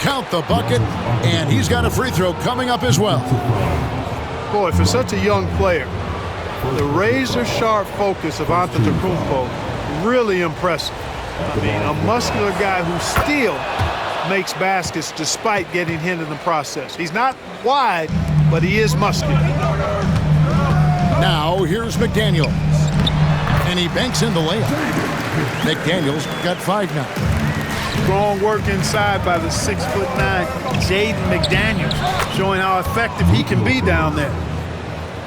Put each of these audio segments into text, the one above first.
count the bucket, and he's got a free throw coming up as well. Boy, for such a young player, the razor-sharp focus of Antetokounmpo, really impressive. I mean, a muscular guy who still makes baskets despite getting hit in the process. He's not wide, but he is muscular. Now, here's McDaniels. And he banks in the layup. McDaniels got 5 now. Strong work inside by the 6'9" Jaden McDaniels, showing how effective he can be down there.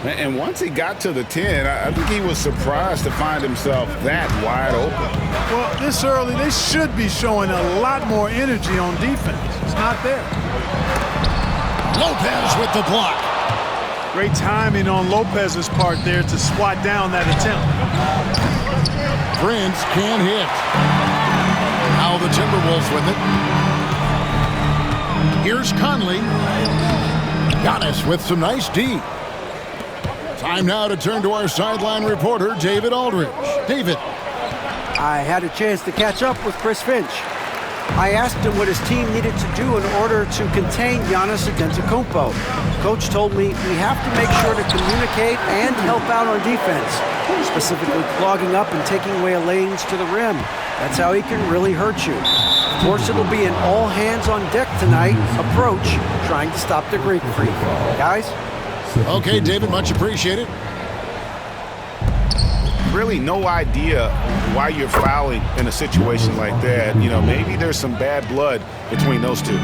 And once he got to the 10, I think he was surprised to find himself that wide open. Well, this early, they should be showing a lot more energy on defense. It's not there. Lopez with the block. Great timing on Lopez's part there to swat down that attempt. Prince can't hit. Now the Timberwolves with it. Here's Conley. Giannis with some nice D. Time now to turn to our sideline reporter, David Aldridge. David. I had a chance to catch up with Chris Finch. I asked him what his team needed to do in order to contain Giannis Antetokounmpo. Coach told me we have to make sure to communicate and help out on defense, specifically clogging up and taking away lanes to the rim. That's how he can really hurt you. Of course, it'll be an all-hands-on-deck tonight approach, trying to stop the Greek Freak. Guys? Okay, David, much appreciated. Really no idea why you're fouling in a situation like that. You know, maybe there's some bad blood between those two.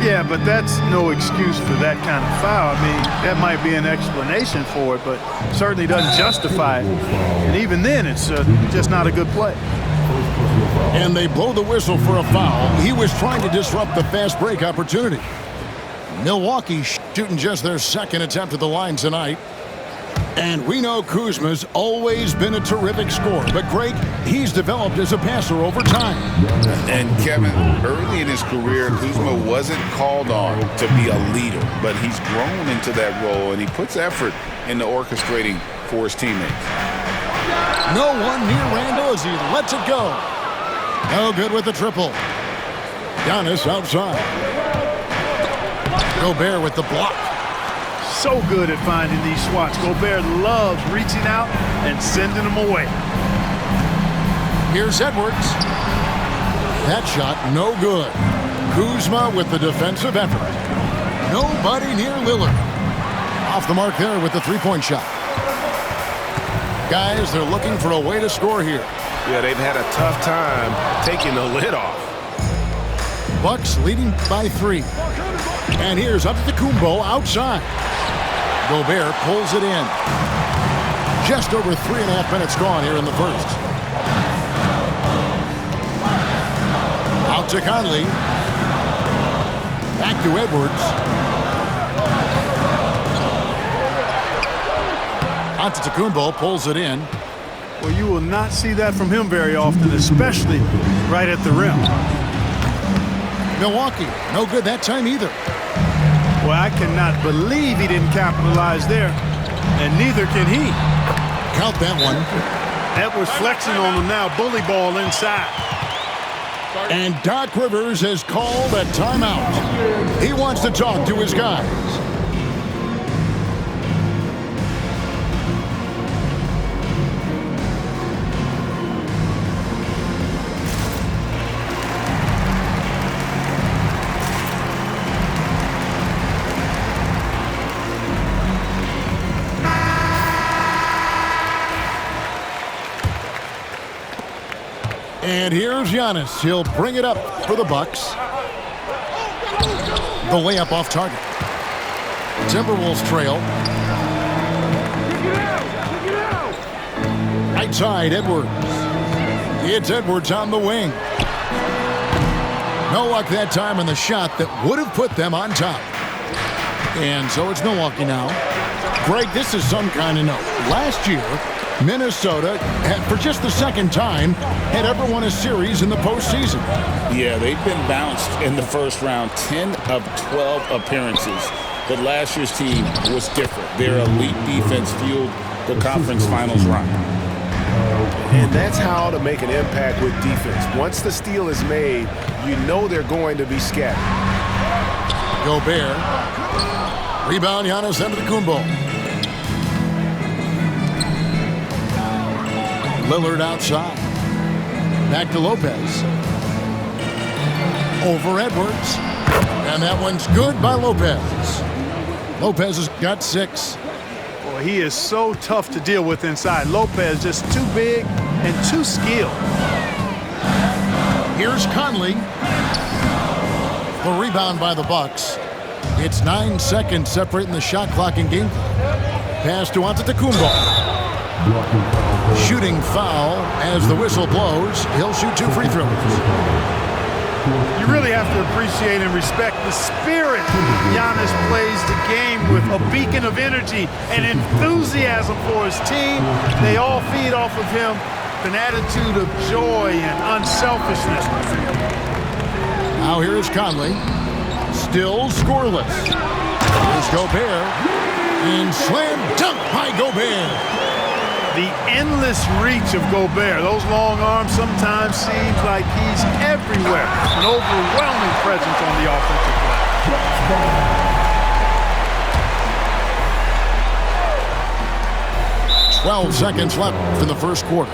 Yeah, but that's no excuse for that kind of foul. I mean, that might be an explanation for it, but certainly doesn't justify it. And even then, it's just not a good play. And they blow the whistle for a foul. He was trying to disrupt the fast break opportunity. Milwaukee shooting just their second attempt at the line tonight. And we know Kuzma's always been a terrific scorer. But, Greg, he's developed as a passer over time. And, Kevin, early in his career, Kuzma wasn't called on to be a leader. But he's grown into that role, and he puts effort into orchestrating for his teammates. No one near Randall as he lets it go. No good with the triple. Giannis outside. Gobert with the block. So good at finding these swats. Gobert loves reaching out and sending them away. Here's Edwards. That shot no good. Kuzma with the defensive effort. Nobody near Lillard. Off the mark there with the three-point shot. Guys, they're looking for a way to score here. Yeah, they've had a tough time taking the lid off. Bucks leading by 3. And here's Antetokounmpo outside. Gobert pulls it in. Just over 3.5 minutes gone here in the first. Out to Conley. Back to Edwards. Antetokounmpo pulls it in. Well, you will not see that from him very often, especially right at the rim. Milwaukee, no good that time either. Well, I cannot believe he didn't capitalize there, and neither can he. Count that one. Edwards flexing on him now, bully ball inside. And Doc Rivers has called a timeout. He wants to talk to his guys. And here's Giannis. He'll bring it up for the Bucks. The layup off target. Timberwolves trail. Right side, Edwards. It's Edwards on the wing. No luck that time in the shot that would have put them on top. And so it's Milwaukee now. Greg, this is some kind of note. Last year, Minnesota had, for just the second time, had ever won a series in the postseason. Yeah, they've been bounced in the first round, 10 of 12 appearances. But last year's team was different. Their elite defense fueled the conference finals run. And that's how to make an impact with defense. Once the steal is made, you know they're going to be scattered. Gobert. Rebound, Giannis Antetokounmpo. Lillard outside. Back to Lopez. Over Edwards. And that one's good by Lopez. Lopez has got 6. Boy, he is so tough to deal with inside. Lopez just too big and too skilled. Here's Conley. The rebound by the Bucks. It's 9 seconds separating the shot clock and game clock. Pass to Antetokounmpo. Shooting foul as the whistle blows. He'll shoot 2 free throws. You really have to appreciate and respect the spirit Giannis plays the game with. A beacon of energy and enthusiasm for his team. They all feed off of him. An attitude of joy and unselfishness. Now here is Conley. Still scoreless. Here's Gobert. And slam dunk by Gobert. The endless reach of Gobert. Those long arms sometimes seems like he's everywhere. An overwhelming presence on the offensive glass. 12 seconds left in the first quarter.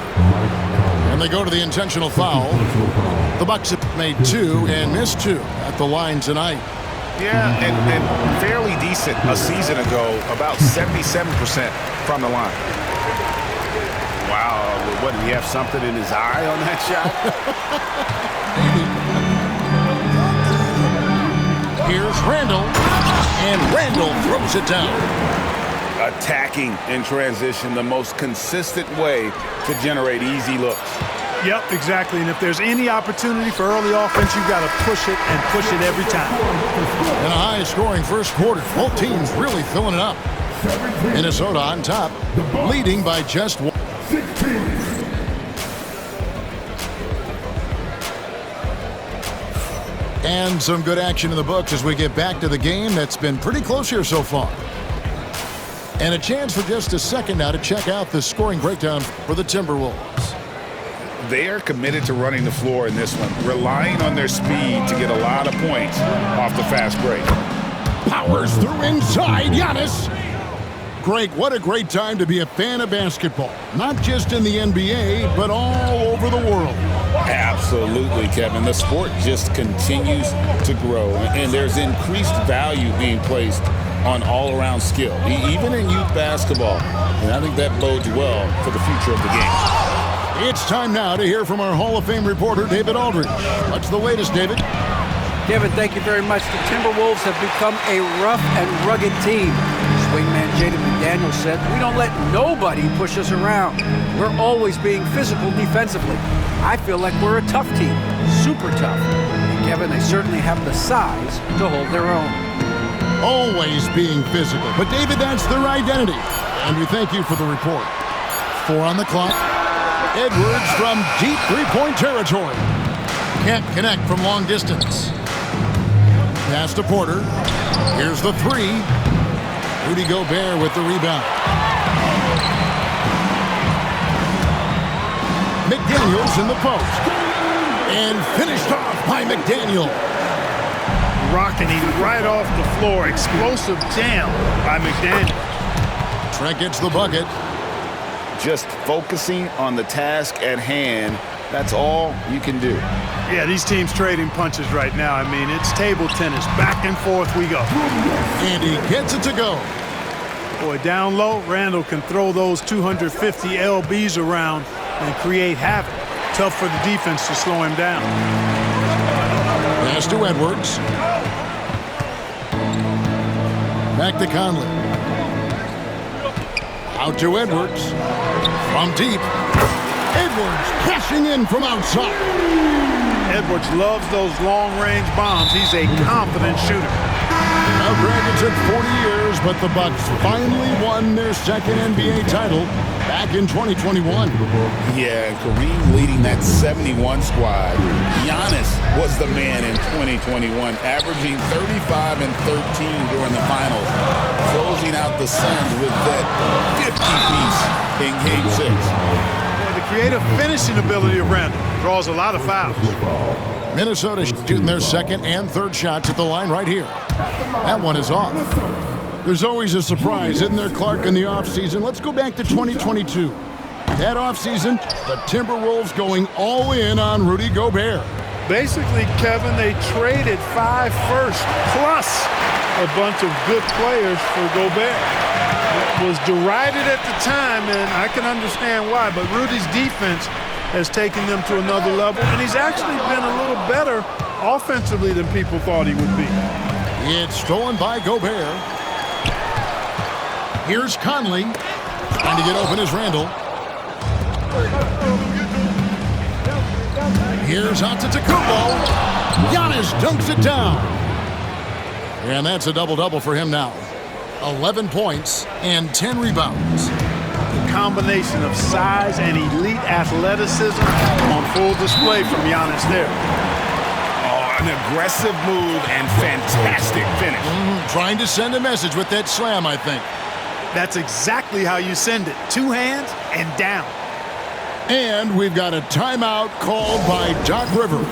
And they go to the intentional foul. The Bucks have made 2 and missed 2 at the line tonight. Yeah, and fairly decent a season ago, about 77% from the line. Wow, what, did he have something in his eye on that shot? Here's Randall, and Randall throws it down. Attacking in transition, the most consistent way to generate easy looks. Yep, exactly. And if there's any opportunity for early offense, you've got to push it and push it every time. In a high-scoring first quarter, both teams really filling it up. Minnesota on top, leading by just 1. And some good action in the books as we get back to the game that's been pretty close here so far. And a chance for just a second now to check out the scoring breakdown for the Timberwolves. They are committed to running the floor in this one, relying on their speed to get a lot of points off the fast break. Powers through inside, Giannis. Greg, what a great time to be a fan of basketball. Not just in the NBA, but all over the world. Absolutely, Kevin. The sport just continues to grow, and there's increased value being placed on all-around skill, even in youth basketball. And I think that bodes well for the future of the game. It's time now to hear from our Hall of Fame reporter, David Aldridge. What's the latest, David? Kevin, thank you very much. The Timberwolves have become a rough and rugged team. Swingman Jaden McDaniels said, "We don't let nobody push us around. We're always being physical defensively. I feel like we're a tough team, super tough." And Kevin, they certainly have the size to hold their own. Always being physical. But David, that's their identity. And we thank you for the report. 4 on the clock. Edwards from deep three-point territory. Can't connect from long distance. Pass to Porter. Here's the 3. Rudy Gobert with the rebound. McDaniels in the post. And finished off by McDaniel. Rocking him right off the floor. Explosive jam by McDaniel. Trent gets the bucket. Just focusing on the task at hand, that's all you can do. Yeah, these teams trading punches right now. I mean, it's table tennis. Back and forth we go. And he gets it to go. Boy, down low, Randall can throw those 250 LBs around and create havoc. Tough for the defense to slow him down. Pass to Edwards. Back to Conley. Out to Edwards. From deep. Edwards cashing in from outside. Edwards loves those long-range bombs. He's a confident shooter. Now, Greg, it took 40 years, but the Bucks finally won their second NBA title back in 2021. Yeah, Kareem leading that 71 squad. Giannis was the man in 2021, averaging 35 and 13 during the finals, closing out the Suns with that 50-piece in Game 6. The creative finishing ability of Randall draws a lot of fouls. Minnesota shooting their second and third shots at the line right here. That one is off. There's always a surprise, isn't there, Clark, in the offseason? Let's go back to 2022. That offseason, the Timberwolves going all in on Rudy Gobert. Basically, Kevin, they traded 5 firsts plus a bunch of good players for Gobert. It was derided at the time, and I can understand why, but Rudy's defense has taken them to another level, and he's actually been a little better offensively than people thought he would be. It's stolen by Gobert. Here's Conley. Trying to get open is Randall. Here's Antetokounmpo. Giannis dunks it down. And that's a double-double for him now. 11 points and 10 rebounds. The combination of size and elite athleticism on full display from Giannis there. Oh, an aggressive move and fantastic finish. Trying to send a message with that slam, I think. That's exactly how you send it. 2 hands and down. And we've got a timeout called by Doc Rivers.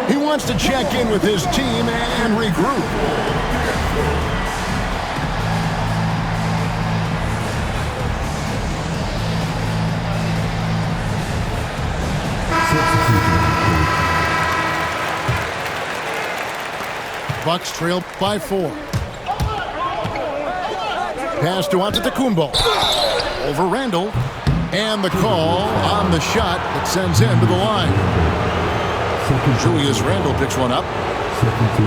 He wants to check in with his team and regroup. Bucks trail by 4. Pass to Antetokounmpo. Over Randall. And the call on the shot that sends him to the line. Julius Randle picks one up.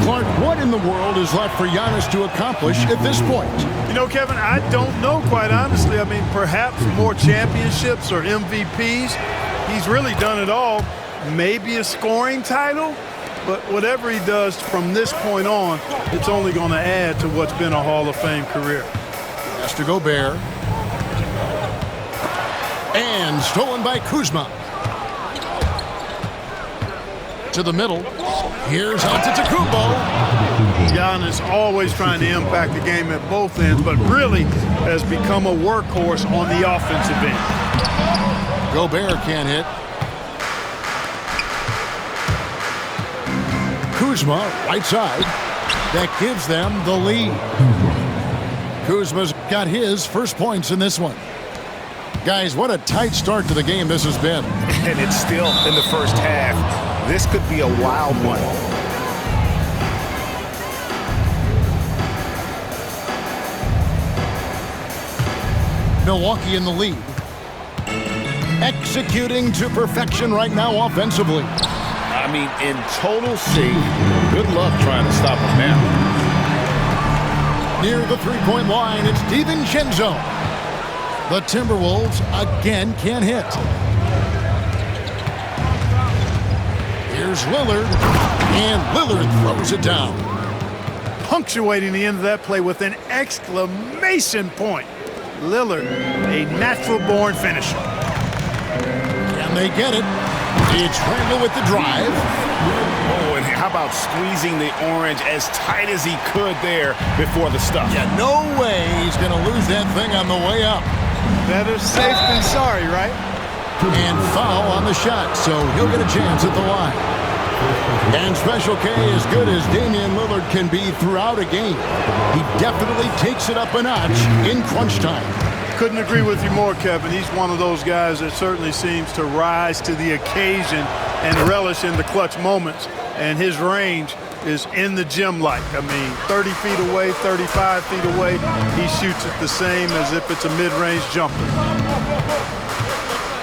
Clark, what in the world is left for Giannis to accomplish at this point? You know, Kevin, I don't know, quite honestly. I mean, perhaps more championships or MVPs. He's really done it all. Maybe a scoring title. But whatever he does from this point on, it's only going to add to what's been a Hall of Fame career. Pass to Gobert. And stolen by Kuzma. To the middle. Here's Antetokounmpo. Giannis always trying to impact the game at both ends, but really has become a workhorse on the offensive end. Gobert can't hit. Kuzma, right side. That gives them the lead. Kuzma's got his first points in this one. Guys, what a tight start to the game this has been. And it's still in the first half. This could be a wild one. Milwaukee in the lead. Executing to perfection right now offensively. I mean, in total shape. Good luck trying to stop him now. Near the three-point line, it's DiVincenzo. The Timberwolves again can't hit. Here's Lillard, and Lillard throws it down. Punctuating the end of that play with an exclamation point. Lillard, a natural-born finisher. And they get it. It's Randall with the drive. Oh, and how about squeezing the orange as tight as he could there before the stuff? Yeah, no way he's going to lose that thing on the way up. Better safe than sorry, right? And foul on the shot, so he'll get a chance at the line. And Special K, as good as Damian Lillard can be throughout a game, he definitely takes it up a notch in crunch time. Couldn't agree with you more, Kevin. He's one of those guys that certainly seems to rise to the occasion and relish in the clutch moments. And his range is in the gym-like. I mean, 30 feet away, 35 feet away, he shoots it the same as if it's a mid-range jumper.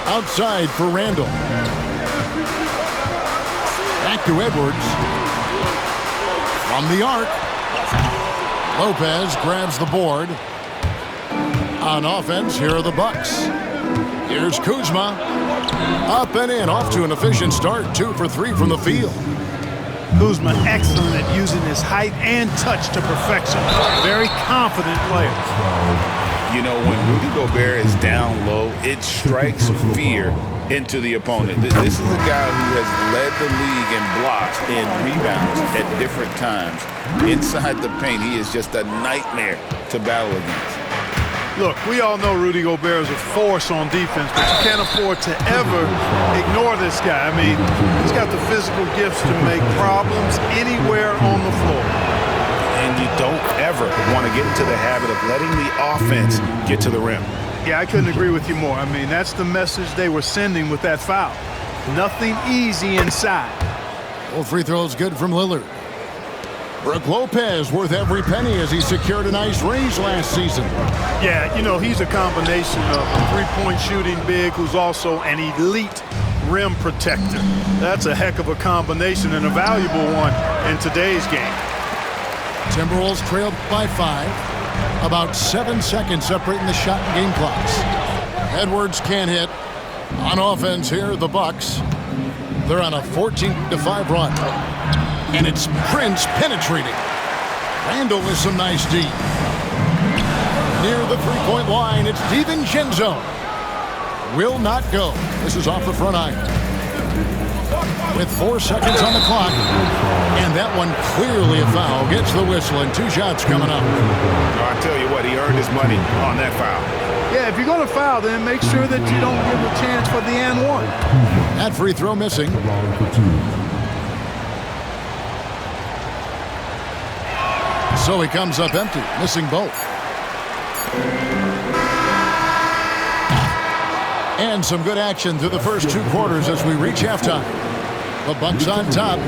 Outside for Randall. Back to Edwards. From the arc. Lopez grabs the board. On offense, here are the Bucks. Here's Kuzma. Up and in, off to an efficient start. 2 for 3 from the field. Kuzma excellent at using his height and touch to perfection. Very confident player. You know, when Rudy Gobert is down low, it strikes fear into the opponent. This is a guy who has led the league in blocks and rebounds at different times. Inside the paint, he is just a nightmare to battle against. Look, we all know Rudy Gobert is a force on defense, but you can't afford to ever ignore this guy. I mean, he's got the physical gifts to make problems anywhere on the floor. And you don't ever want to get into the habit of letting the offense get to the rim. Yeah, I couldn't agree with you more. I mean, that's the message they were sending with that foul. Nothing easy inside. Well, free throws good from Lillard. Brook Lopez worth every penny as he secured a nice range last season. Yeah, you know, he's a combination of a three-point shooting big who's also an elite rim protector. That's a heck of a combination and a valuable one in today's game. Timberwolves trailed by 5. About 7 seconds separating the shot and game clocks. Edwards can't hit. On offense here, the Bucks. They're on a 14-5 run. And it's Prince penetrating. Randall with some nice D. Near the three-point line, it's DiVincenzo. Will not go. This is off the front iron. With 4 seconds on the clock. And that one clearly a foul. Gets the whistle and 2 shots coming up. I tell you what, he earned his money on that foul. Yeah, if you're going to foul, then make sure that you don't give a chance for the and one. That free throw missing. So he comes up empty, missing both. And some good action through the first 2 quarters as we reach halftime. The Bucks on top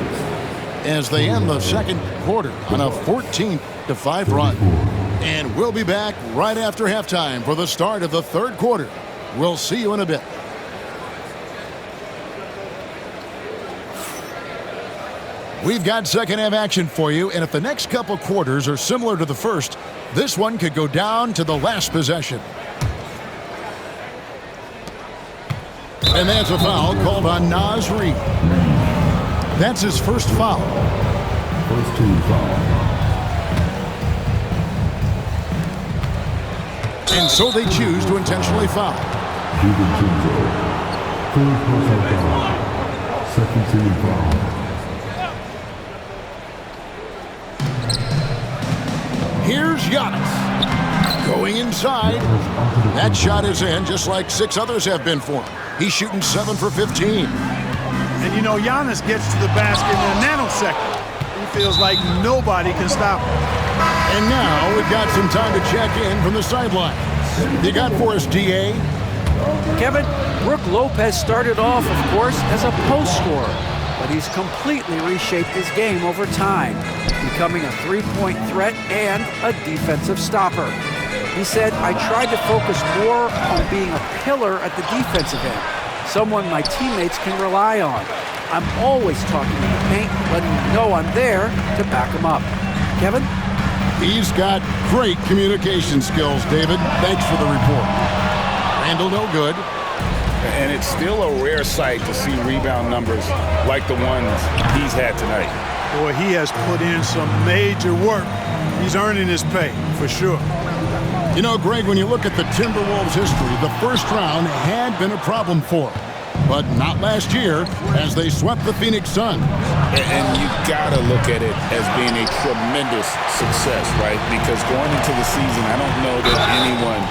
as they end the second quarter on a 14-5 run. And we'll be back right after halftime for the start of the third quarter. We'll see you in a bit. We've got second half action for you, and if the next couple quarters are similar to the first, this one could go down to the last possession. And that's a foul called on Naz Reid. That's his first foul. First team foul. And so they choose to intentionally foul. DiVincenzo. Third personal foul. Second team foul. Here's Giannis. Going inside. That shot is in, just like 6 others have been for him. He's shooting 7 for 15. And you know, Giannis gets to the basket in a nanosecond. He feels like nobody can stop him. And now we've got some time to check in from the sideline. You got for us, DA? Kevin, Brook Lopez started off, of course, as a post scorer, but he's completely reshaped his game over time, becoming a three-point threat and a defensive stopper. He said, I tried to focus more on being a pillar at the defensive end, someone my teammates can rely on. I'm always talking in the paint, letting them know I'm there to back them up. Kevin? He's got great communication skills, David. Thanks for the report. Randall no good. And it's still a rare sight to see rebound numbers like the ones he's had tonight. Boy, he has put in some major work. He's earning his pay, for sure. You know, Greg, when you look at the Timberwolves' history, the first round had been a problem for them. But not last year, as they swept the Phoenix Suns. And you got to look at it as being a tremendous success, right? Because going into the season, I don't know that anyone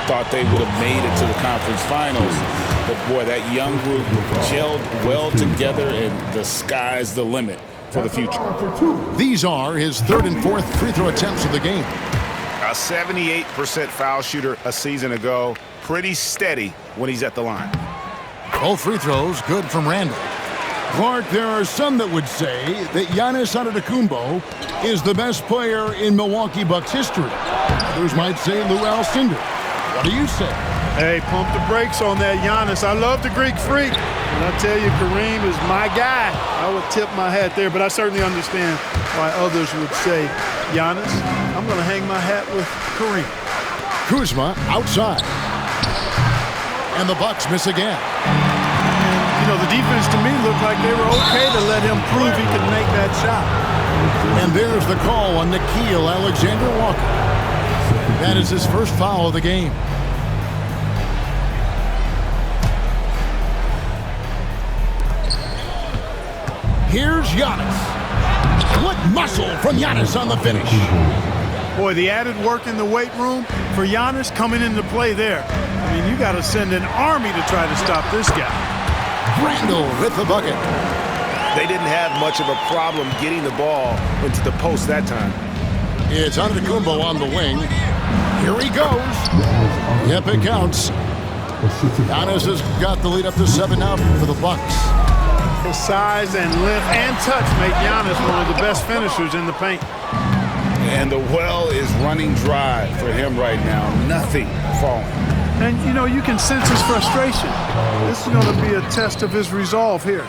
thought they would have made it to the conference finals. But, boy, that young group gelled well together, and the sky's the limit for the future. These are his 3rd and 4th free throw attempts of the game. A 78% foul shooter a season ago. Pretty steady when he's at the line. Both free throws good from Randall. Clark, there are some that would say that Giannis Antetokounmpo is the best player in Milwaukee Bucks history. Others might say Lou Alcindor. What do you say? Hey, pump the brakes on that Giannis. I love the Greek freak. And I tell you, Kareem is my guy. I would tip my hat there, but I certainly understand why others would say, Giannis, I'm going to hang my hat with Kareem. Kuzma outside. And the Bucks miss again. You know, the defense to me looked like they were okay to let him prove he could make that shot. And there's the call on Nickeil Alexander-Walker. That is his first foul of the game. Here's Giannis. What muscle from Giannis on the finish. Boy, the added work in the weight room for Giannis coming into play there. I mean, you got to send an army to try to stop this guy. Randall with the bucket. They didn't have much of a problem getting the ball into the post that time. It's Antetokounmpo on the wing. Here he goes. Yep, it counts. Giannis has got the lead up to 7 now for the Bucks. His size and length and touch make Giannis one of the best finishers in the paint. And the well is running dry for him right now. Nothing falling. And, you know, you can sense his frustration. This is going to be a test of his resolve here.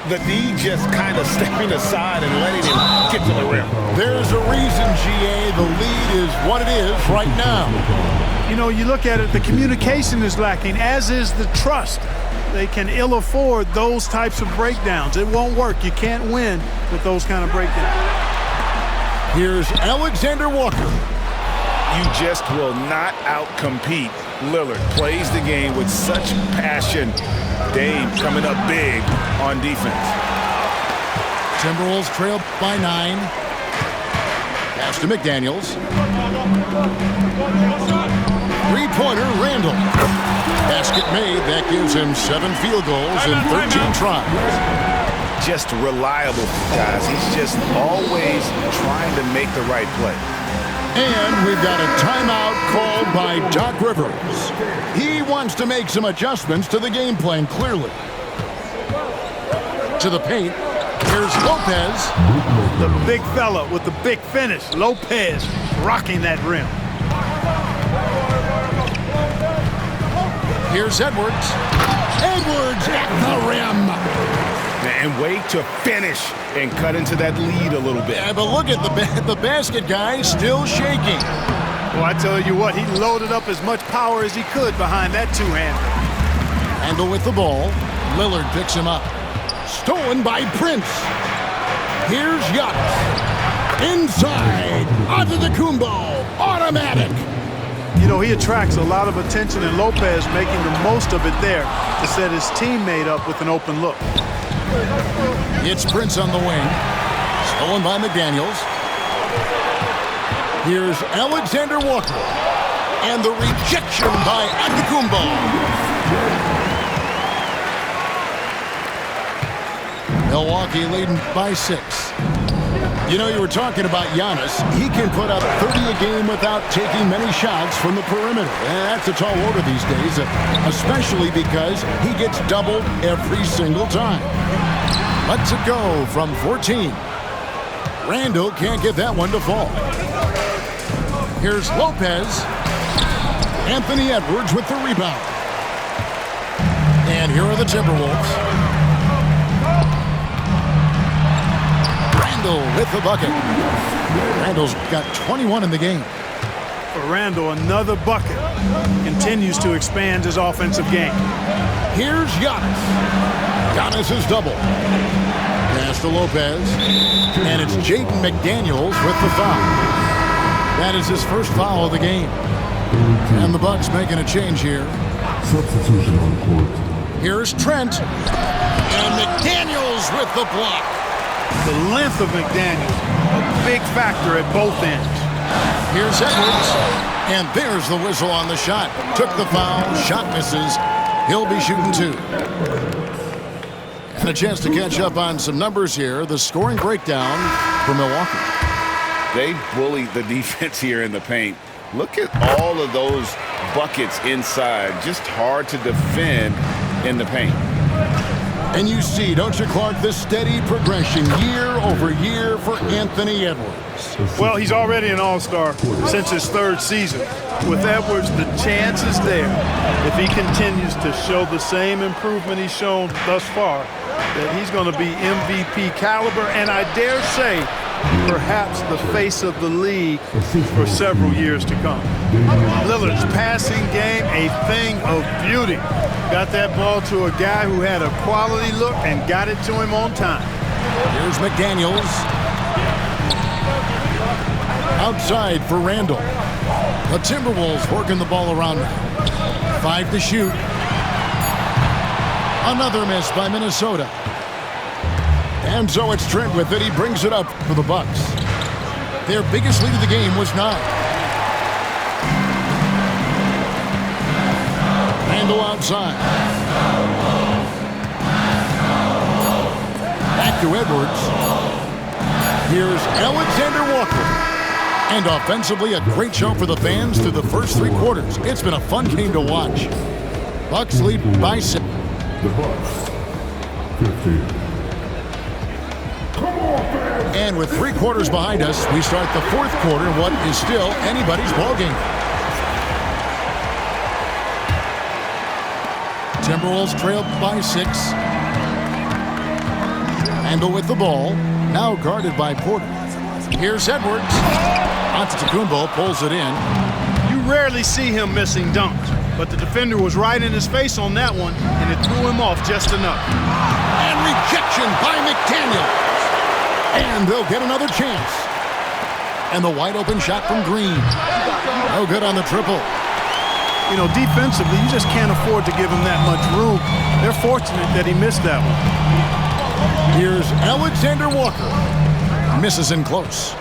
The D just kind of stepping aside and letting him get to the rim. There's a reason, GA, the lead is what it is right now. You know, you look at it, the communication is lacking, as is the trust. They can ill afford those types of breakdowns. It won't work. You can't win with those kind of breakdowns. Here's Alexander Walker. You just will not outcompete Lillard. Plays the game with such passion. Dame coming up big on defense. Timberwolves trail by 9. Pass to McDaniels. Three-pointer, Randall. Basket made. That gives him 7 field goals in 13 tries. Just reliable, guys. He's just always trying to make the right play. And we've got a timeout called by Doc Rivers. He wants to make some adjustments to the game plan, clearly. To the paint. Here's Lopez. The big fella with the big finish. Lopez rocking that rim. Here's Edwards. Edwards at the rim. And wait to finish and cut into that lead a little bit. Yeah, but look at the basket guy still shaking. Well, I tell you what, he loaded up as much power as he could behind that two-hander. Handle with the ball. Lillard picks him up. Stolen by Prince. Here's Giannis. Inside. Antetokounmpo. Automatic. You know, he attracts a lot of attention, and Lopez making the most of it there to set his teammate up with an open look. It's Prince on the wing. Stolen by McDaniels. Here's Alexander Walker. And the rejection by Antetokounmpo. Milwaukee leading by 6. You know, you were talking about Giannis. He can put up 30 a game without taking many shots from the perimeter. And that's a tall order these days, especially because he gets doubled every single time. Lets it go from 14. Randall can't get that one to fall. Here's Lopez. Anthony Edwards with the rebound. And here are the Timberwolves. Randall with the bucket. Randall's got 21 in the game. For Randall, another bucket. Continues to expand his offensive game. Here's Giannis. Giannis is double. Pass to Lopez. And it's Jaden McDaniels with the foul. That is his first foul of the game. And the Bucks making a change here. Substitution on court. Here's Trent. And McDaniels with the block. The length of McDaniels, a big factor at both ends. Here's Edwards. And there's the whistle on the shot. Took the foul. Shot misses. He'll be shooting 2. And a chance to catch up on some numbers here. The scoring breakdown for Milwaukee. They bullied the defense here in the paint. Look at all of those buckets inside. Just hard to defend in the paint. And you see, don't you, Clark, this steady progression year over year for Anthony Edwards. Well, he's already an all-star since his 3rd season. With Edwards, the chance is there, if he continues to show the same improvement he's shown thus far, that he's going to be MVP caliber, and I dare say, perhaps the face of the league for several years to come. Lillard's passing game, a thing of beauty. Got that ball to a guy who had a quality look and got it to him on time. Here's McDaniels. Outside for Randall. The Timberwolves working the ball around now. 5 to shoot. Another miss by Minnesota. And so it's Trent with it. He brings it up for the Bucks. Their biggest lead of the game was 9. Randall outside. Back to Edwards. Here's Alexander Walker. And offensively, a great show for the fans through the first 3 quarters. It's been a fun game to watch. Bucks lead by 6. The Bucks, 15. And with 3 quarters behind us, we start the 4th quarter in what is still anybody's ballgame. Timberwolves trail by 6. Randall with the ball, now guarded by Porter. Here's Edwards. Antetokounmpo pulls it in. You rarely see him missing dunks, but the defender was right in his face on that one, and it threw him off just enough. And rejection by McDaniels. And they'll get another chance. And the wide open shot from Green. No good on the triple. You know, defensively, you just can't afford to give him that much room. They're fortunate that he missed that one. Here's Alexander Walker. Misses in close.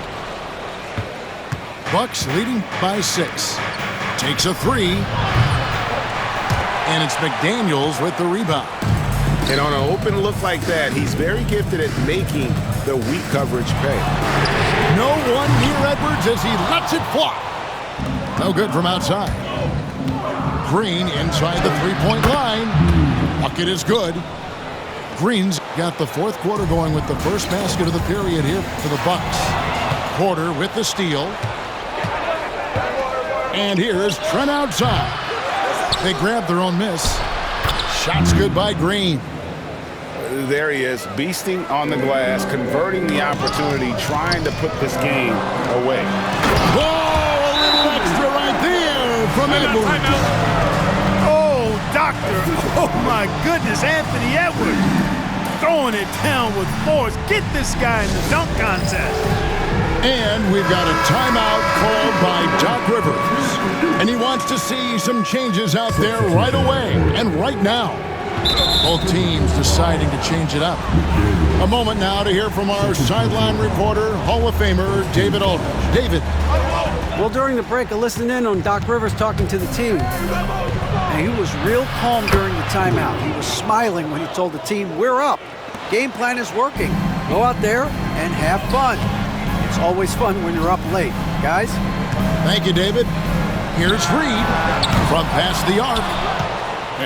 Bucks leading by 6. Takes a 3. And it's McDaniels with the rebound. And on an open look like that, he's very gifted at making the weak coverage pay. No one near Edwards as he lets it fly. No good from outside. Green inside the three-point line. Bucket is good. Green's got the 4th quarter going with the first basket of the period here for the Bucks. Porter with the steal. And here's Trent outside. They grab their own miss. Shot's good by Green. There he is, beasting on the glass, converting the opportunity, trying to put this game away. Oh, a little extra right there from Edwards. Oh, doctor. Oh, my goodness, Anthony Edwards. Throwing it down with force. Get this guy in the dunk contest. And we've got a timeout called by Doc Rivers. And he wants to see some changes out there right away and right now. Both teams deciding to change it up. A moment now to hear from our sideline reporter, Hall of Famer David Aldridge. David. Well, during the break, I listened in on Doc Rivers talking to the team. And he was real calm during the timeout. He was smiling when he told the team, we're up. Game plan is working. Go out there and have fun. It's always fun when you're up late. Guys? Thank you, David. Here's Reed from past the arc.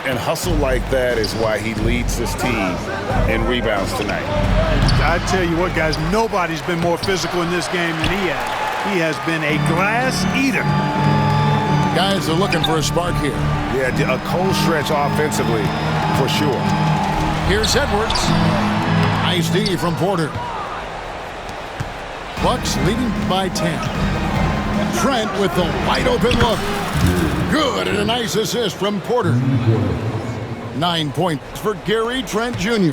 And hustle like that is why he leads this team in rebounds tonight. I tell you what, guys, nobody's been more physical in this game than he has. He has been a glass eater. Guys are looking for a spark here. Yeah, a cold stretch offensively, for sure. Here's Edwards. Nice D from Porter. Bucks leading by 10. Trent with the wide open look. Good, and a nice assist from Porter. 9 points for Gary Trent Jr.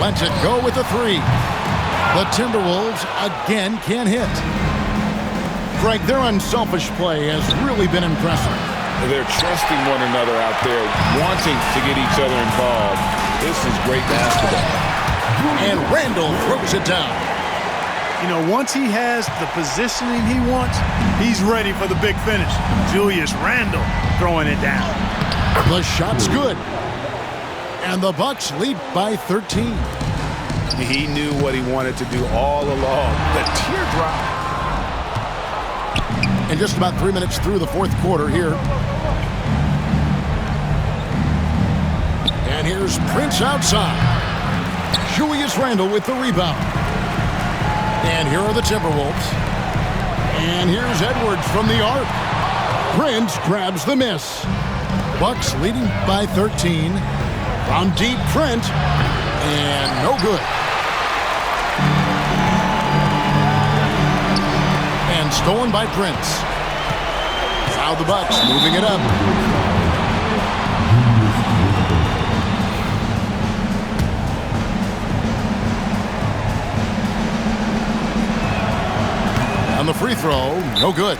Lets it go with a 3. The Timberwolves again can't hit. Greg, their unselfish play has really been impressive. They're trusting one another out there, wanting to get each other involved. This is great basketball. And Randall throws it down. You know, once he has the positioning he wants, he's ready for the big finish. Julius Randle throwing it down. The shot's good. And the Bucks lead by 13. He knew what he wanted to do all along. The teardrop. And just about 3 minutes through the 4th quarter here. And here's Prince outside. Julius Randle with the rebound. And here are the Timberwolves. And here's Edwards from the arc. Prince grabs the miss. Bucks leading by 13. From deep, Trent. And no good. And stolen by Prince. Now the Bucks moving it up. On the free throw, no good.